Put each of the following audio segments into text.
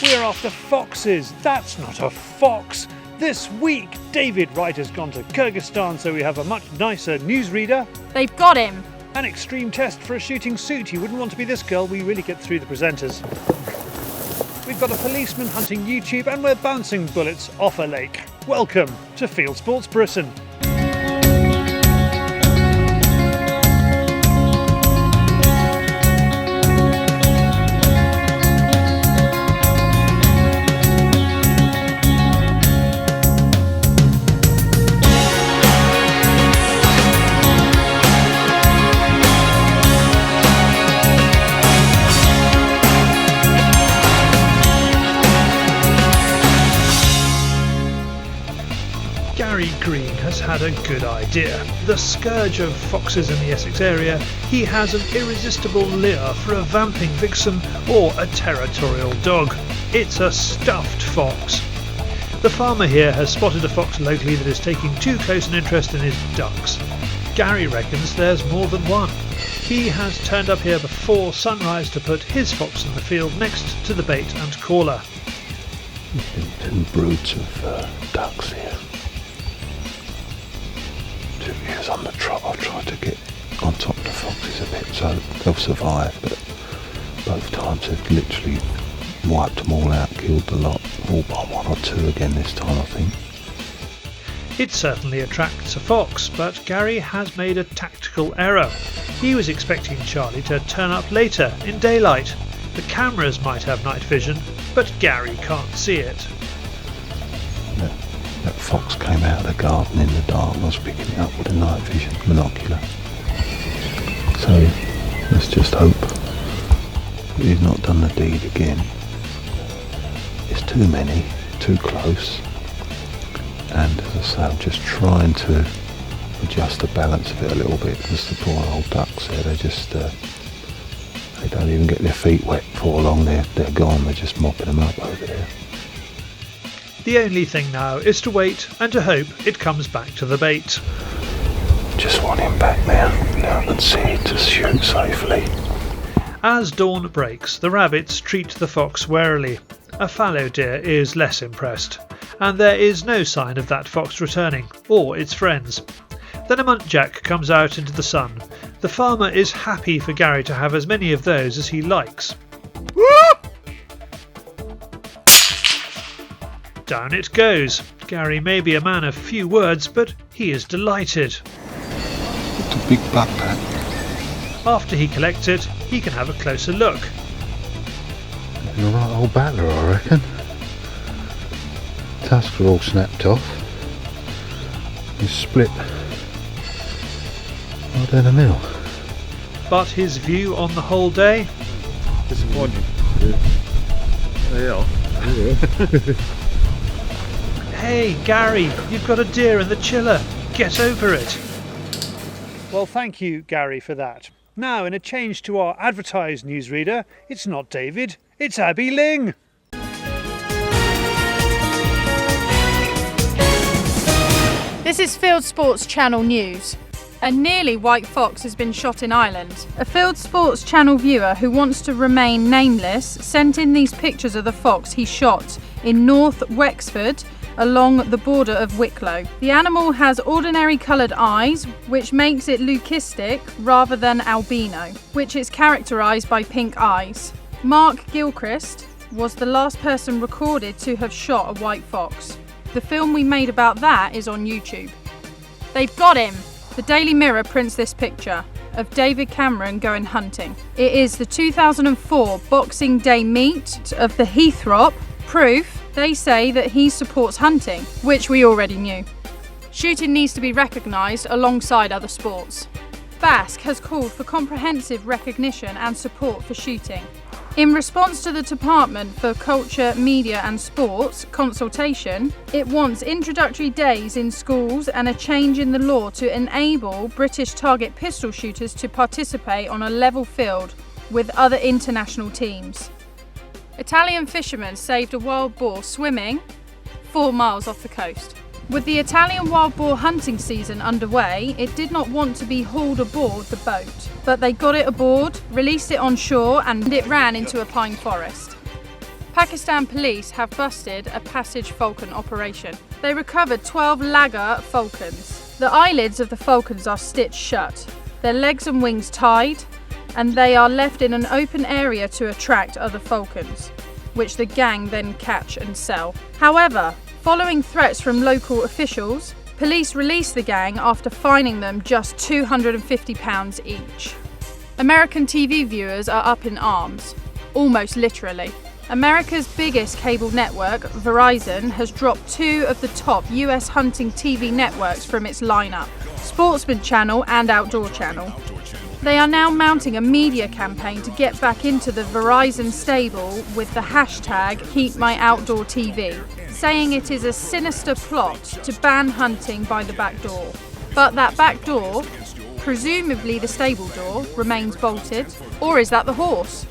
We're after foxes. That's not a fox. This week, David Wright has gone to Kyrgyzstan, so we have a much nicer newsreader. They've got him. An extreme test for a shooting suit. You wouldn't want to be this girl. We really get through the presenters. We've got a policeman hunting YouTube, and we're bouncing bullets off a lake. Welcome to Fieldsports Britain. Gary Green has had a good idea. The scourge of foxes in the Essex area, he has an irresistible lure for a vamping vixen or a territorial dog. It's a stuffed fox. The farmer here has spotted a fox locally that is taking too close an interest in his ducks. Gary reckons there's more than one. He has turned up here before sunrise to put his fox in the field next to the bait and caller. Two broods of ducks here. 2 years on the trot. I've tried to get on top of the foxes a bit so they'll survive, but both times they've literally wiped them all out, killed the lot, all but one or two again this time I think. It certainly attracts a fox, but Gary has made a tactical error. He was expecting Charlie to turn up later, in daylight. The cameras might have night vision, but Gary can't see it. That fox came out of the garden in the dark and I was picking it up with a night vision binocular. So let's just hope he's not done the deed again. It's too many, too close, and as I say, I'm just trying to adjust the balance of it a little bit because the poor old ducks there, they don't even get their feet wet before long, they're gone, they're just mopping them up over there. The only thing now is to wait and to hope it comes back to the bait. Just want him back now I can see to shoot safely. As dawn breaks, the rabbits treat the fox warily. A fallow deer is less impressed, and there is no sign of that fox returning, or its friends. Then a muntjac comes out into the sun. The farmer is happy for Gary to have as many of those as he likes. Down it goes. Gary may be a man of few words, but he is delighted. It's a big buck, that. After he collects it, he can have a closer look. A right old battler, I reckon. Tusks are all snapped off. He's split right down the middle. But his view on the whole day? Disappointing. Yeah. Hey Gary, you've got a deer in the chiller. Get over it. Well, thank you, Gary, for that. Now, in a change to our advertised newsreader, it's not David, it's Abby Ling. This is Fieldsports Channel news. A nearly white fox has been shot in Ireland. A Fieldsports Channel viewer who wants to remain nameless sent in these pictures of the fox he shot in North Wexford along the border of Wicklow. The animal has ordinary coloured eyes, which makes it leucistic rather than albino, which is characterised by pink eyes. Mark Gilchrist was the last person recorded to have shot a white fox. The film we made about that is on YouTube. They've got him! The Daily Mirror prints this picture of David Cameron going hunting. It is the 2004 Boxing Day meet of the Heathrop. Proof they say that he supports hunting, which we already knew. Shooting needs to be recognised alongside other sports. Basque has called for comprehensive recognition and support for shooting. In response to the Department for Culture, Media and Sports consultation, it wants introductory days in schools and a change in the law to enable British target pistol shooters to participate on a level field with other international teams. Italian fishermen saved a wild boar swimming 4 miles off the coast. With the Italian wild boar hunting season underway, it did not want to be hauled aboard the boat, but they got it aboard, released it on shore, and it ran into a pine forest. Pakistan police have busted a passage falcon operation. They recovered 12 laggar falcons. The eyelids of the falcons are stitched shut, their legs and wings tied, and they are left in an open area to attract other falcons, which the gang then catch and sell. However, following threats from local officials, police released the gang after fining them just £250 each. American TV viewers are up in arms, almost literally. America's biggest cable network, Verizon, has dropped 2 of the top US hunting TV networks from its lineup, Sportsman Channel and Outdoor Channel. They are now mounting a media campaign to get back into the Verizon stable with the hashtag #KeepMyOutdoorTV, saying it is a sinister plot to ban hunting by the back door. But that back door, presumably the stable door, remains bolted. Or is that the horse?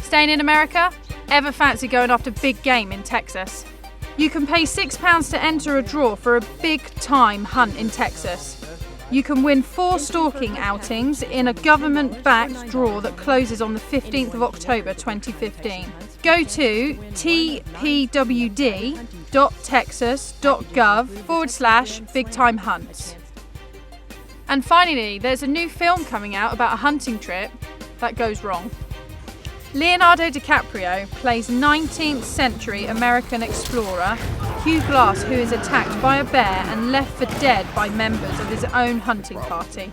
Staying in America? Ever fancy going after big game in Texas? You can pay £6 to enter a draw for a big-time hunt in Texas. You can win 4 stalking outings in a government-backed draw that closes on the 15th of October 2015. Go to tpwd.texas.gov/big-time-hunts. And finally, there's a new film coming out about a hunting trip that goes wrong. Leonardo DiCaprio plays 19th century American explorer Hugh Glass, who is attacked by a bear and left for dead by members of his own hunting party.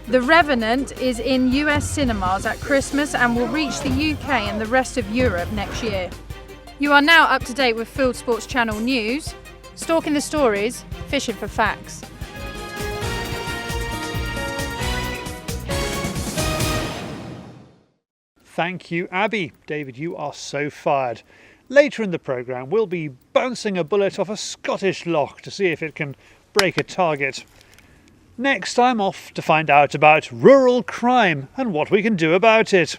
The Revenant is in US cinemas at Christmas and will reach the UK and the rest of Europe next year. You are now up to date with Fieldsports Channel news, stalking the stories, fishing for facts. Thank you, Abby. David, you are so fired. Later in the programme, we'll be bouncing a bullet off a Scottish loch to see if it can break a target. Next, I'm off to find out about rural crime and what we can do about it.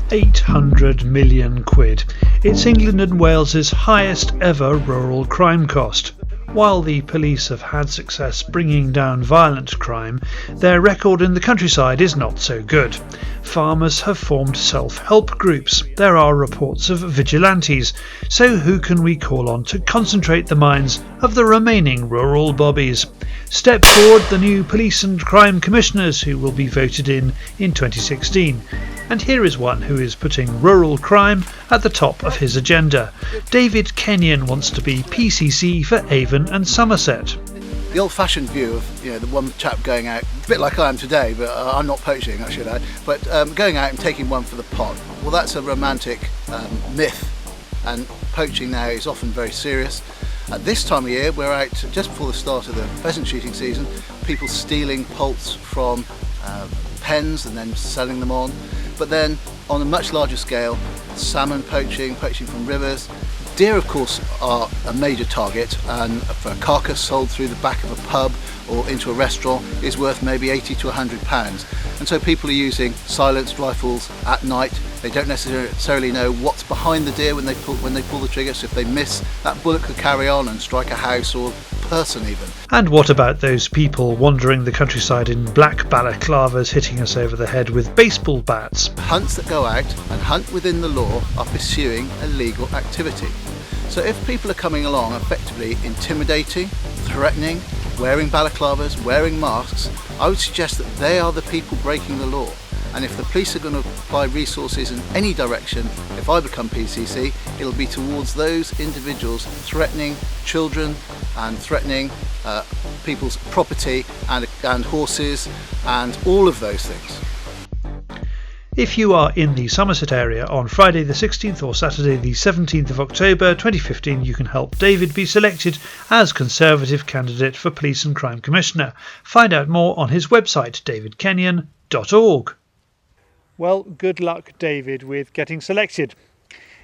800 million quid. It's England and Wales's highest ever rural crime cost. While the police have had success bringing down violent crime, their record in the countryside is not so good. Farmers have formed self-help groups. There are reports of vigilantes. So who can we call on to concentrate the minds of the remaining rural bobbies? Step forward the new police and crime commissioners who will be voted in 2016. And here is one who is putting rural crime at the top of his agenda. David Kenyon wants to be PCC for Avon and Somerset. The old-fashioned view of the one chap going out, a bit like I am today, but I'm not poaching, I should add, but going out and taking one for the pot. Well, that's a romantic myth, and poaching now is often very serious. At this time of year, we're out just before the start of the pheasant shooting season, people stealing poults from pens and then selling them on. But then on a much larger scale, salmon poaching from rivers. Deer, of course, are a major target, and for a carcass sold through the back of a pub or into a restaurant is worth maybe £80 to £100. And so people are using silenced rifles at night. They don't necessarily know what's behind the deer when they pull the trigger, so if they miss, that bullet could carry on and strike a house or person even. And what about those people wandering the countryside in black balaclavas hitting us over the head with baseball bats? Hunts that go out and hunt within the law are pursuing a legal activity. So if people are coming along effectively intimidating, threatening, wearing balaclavas, wearing masks, I would suggest that they are the people breaking the law. And if the police are going to apply resources in any direction, if I become PCC, it'll be towards those individuals threatening children and threatening people's property and horses and all of those things. If you are in the Somerset area on Friday the 16th or Saturday the 17th of October 2015, you can help David be selected as Conservative candidate for Police and Crime Commissioner. Find out more on his website, davidkenyon.org. Well, good luck, David, with getting selected.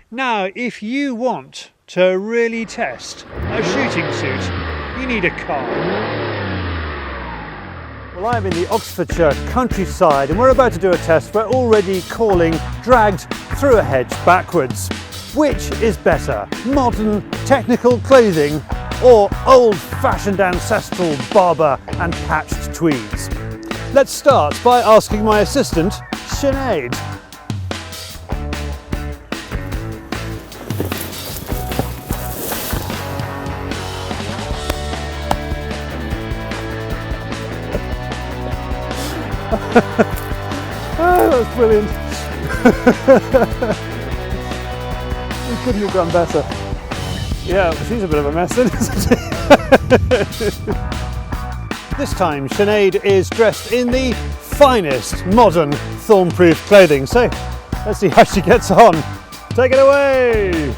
Now, if you want to really test a shooting suit, you need a car. Well, I'm in the Oxfordshire countryside and we're about to do a test. We're already calling dragged through a hedge backwards. Which is better, modern technical clothing or old-fashioned ancestral barber and patched tweeds? Let's start by asking my assistant, Sinead. Oh, that's brilliant. We couldn't have done better. Yeah, she's a bit of a mess then, isn't she? This time Sinead is dressed in the finest modern Thornproof clothing, so let's see how she gets on. Take it away!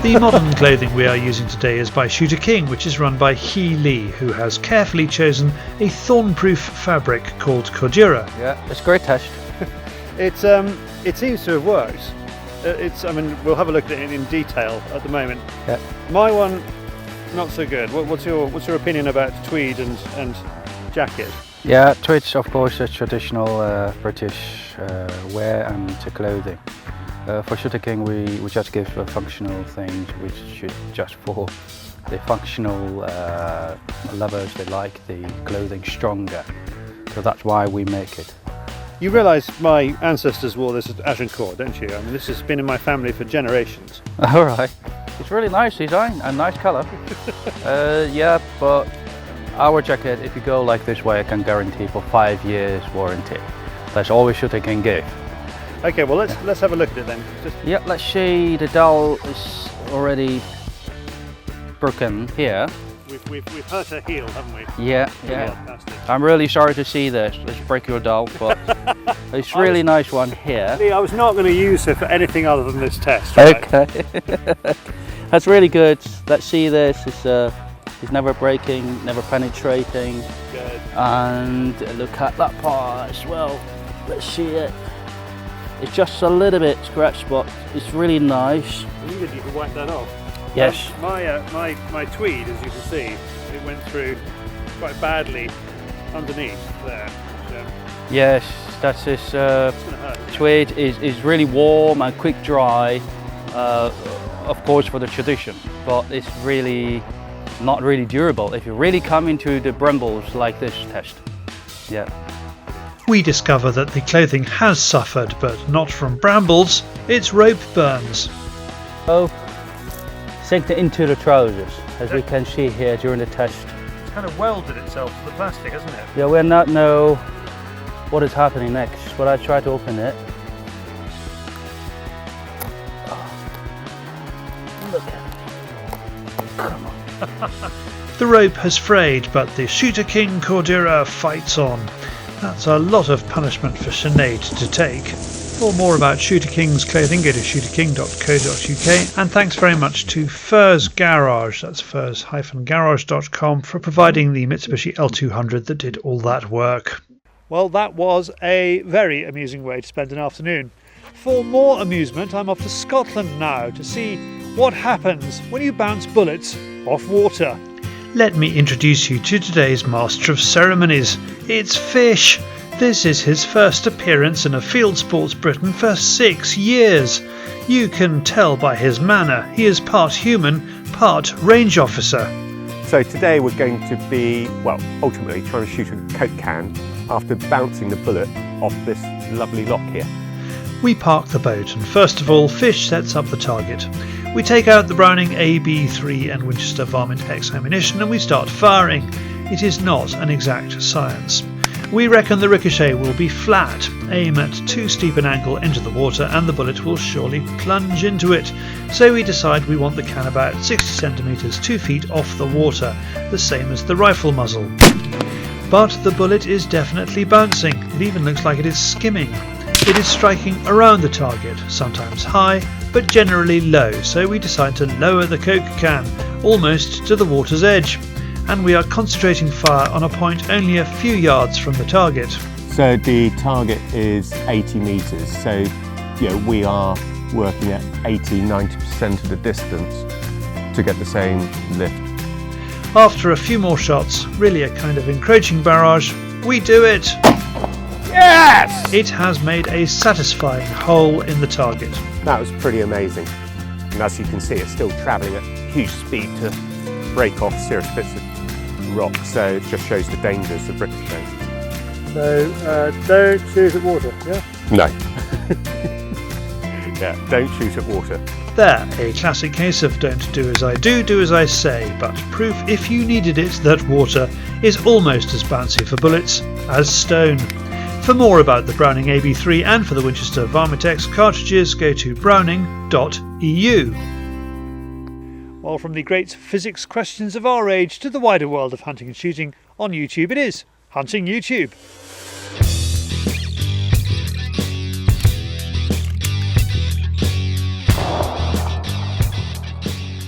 The modern clothing we are using today is by Shootin King, which is run by Hee Lee, who has carefully chosen a Thornproof fabric called Cordura. Yeah, it's a great test. It seems to have worked. I mean, we'll have a look at it in detail at the moment. Yeah. My one, not so good. What's your opinion about tweed and jacket? Yeah, tweed's of course a traditional British wear and clothing. For Shootin King we just give functional things which should just for the functional lovers that like the clothing stronger. So that's why we make it. You realise my ancestors wore this at Agincourt, don't you? I mean, this has been in my family for generations. Alright, it's really nice design and nice colour. Yeah, but our jacket, if you go like this way, I can guarantee for 5 years warranty. That's all we Shootin King give. Okay, well let's have a look at it then. Yeah, let's see, the dowel is already broken here. We've hurt her heel, haven't we? Yeah. I'm really sorry to see this. Let's break your dowel, but it's really nice one here. Lee, I was not going to use her for anything other than this test. Right? Okay. That's really good. Let's see this. It's never breaking, never penetrating. Good. And look at that part as well. Let's see it. It's just a little bit scratched, but it's really nice. You can wipe that off. Yes. My tweed, as you can see, it went through quite badly underneath there. Yes, that's this tweed is really warm and quick dry, of course for the tradition, but it's really not really durable if you really come into the brambles like this test. Yeah. We discover that the clothing has suffered, but not from brambles, it's rope burns. Oh, sink it into the trousers, as we can see here during the test. It's kind of welded itself to the plastic, hasn't it? Yeah, we'll not know what is happening next, but I try to open it. Oh, look at it. Come on. The rope has frayed, but the Shootin King Cordura fights on. That's a lot of punishment for Sinead to take. For more about Shootin King's clothing, go to shootinking.co.uk, and thanks very much to Furs Garage, that's furs-garage.com, for providing the Mitsubishi L200 that did all that work. Well, that was a very amusing way to spend an afternoon. For more amusement, I'm off to Scotland now to see what happens when you bounce bullets off water. Let me introduce you to today's Master of Ceremonies. It's Fish. This is his first appearance in a Fieldsports Britain for 6 years. You can tell by his manner he is part human, part range officer. So today we're going to be, well, ultimately trying to shoot a Coke can after bouncing the bullet off this lovely loch here. We park the boat and first of all Fish sets up the target. We take out the Browning AB3 and Winchester Varmint X ammunition and we start firing. It is not an exact science. We reckon the ricochet will be flat, aim at too steep an angle into the water and the bullet will surely plunge into it. So we decide we want the can about 60 centimetres 2 feet off the water, the same as the rifle muzzle. But the bullet is definitely bouncing, it even looks like it is skimming. It is striking around the target, sometimes high, but generally low, so we decide to lower the Coke can, almost to the water's edge. And we are concentrating fire on a point only a few yards from the target. So the target is 80 metres, so we are working at 80-90% of the distance to get the same lift. After a few more shots, really a kind of encroaching barrage, we do it! Yes! It has made a satisfying hole in the target. That was pretty amazing. And as you can see, it's still travelling at huge speed to break off serious bits of rock, so it just shows the dangers of ricochet. So don't shoot at water, yeah? No. Yeah, don't shoot at water. There, a classic case of don't do as I do as I say, but proof if you needed it that water is almost as bouncy for bullets as stone. For more about the Browning AB3 and for the Winchester Varmitex cartridges, go to browning.eu. Well, from the great physics questions of our age to the wider world of hunting and shooting on YouTube, it is Hunting YouTube.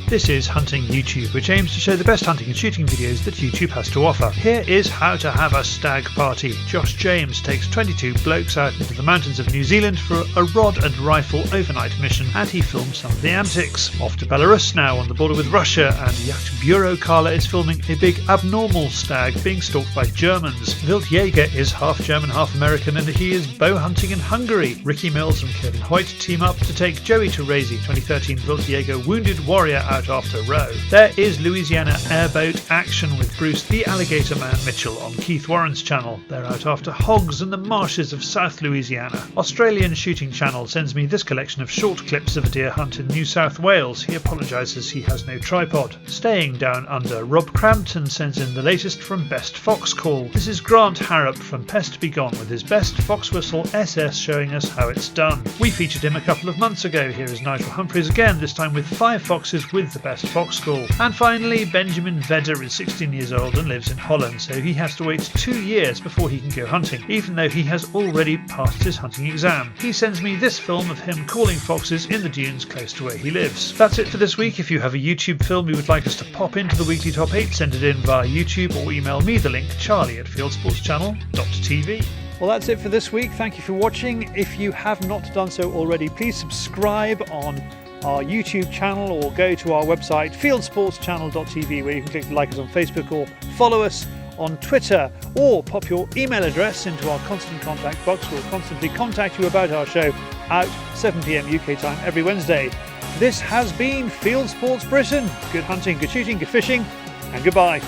This is Hunting YouTube, which aims to show the best hunting and shooting videos that YouTube has to offer. Here is how to have a stag party. Josh James takes 22 blokes out into the mountains of New Zealand for a rod and rifle overnight mission, and he films some of the antics. Off to Belarus now, on the border with Russia, and Yacht Bureau Carla is filming a big abnormal stag being stalked by Germans. Wildjäger is half German, half American, and he is bow hunting in Hungary. Ricky Mills and Kevin Hoyt team up to take Joey Teresi, 2013 Wildjäger wounded warrior, out after row. There is Louisiana airboat action with Bruce the Alligator Man Mitchell on Keith Warren's channel. They're out after hogs in the marshes of South Louisiana. Australian Shooting Channel sends me this collection of short clips of a deer hunt in New South Wales. He apologises he has no tripod. Staying down under, Rob Crampton sends in the latest from Best Fox Call. This is Grant Harrop from Pest Be Gone with his Best Fox Whistle SS showing us how it's done. We featured him a couple of months ago. Here is Nigel Humphreys again, this time with 5 foxes with the Best Fox Call. And finally, Benjamin Vedder is 16 years old and lives in Holland, so he has to wait 2 years before he can go hunting, even though he has already passed his hunting exam. He sends me this film of him calling foxes in the dunes close to where he lives. That's it for this week. If you have a YouTube film you would like us to pop into the weekly top 8, send it in via YouTube or email me the link, charlie@fieldsportschannel.tv. Well, that's it for this week. Thank you for watching. If you have not done so already, please subscribe on our YouTube channel or go to our website fieldsportschannel.tv, where you can click like us on Facebook or follow us on Twitter, or pop your email address into our constant contact box. We'll constantly contact you about our show at 7 PM UK time every Wednesday. This has been Fieldsports Britain. Good hunting, good shooting, good fishing, and goodbye.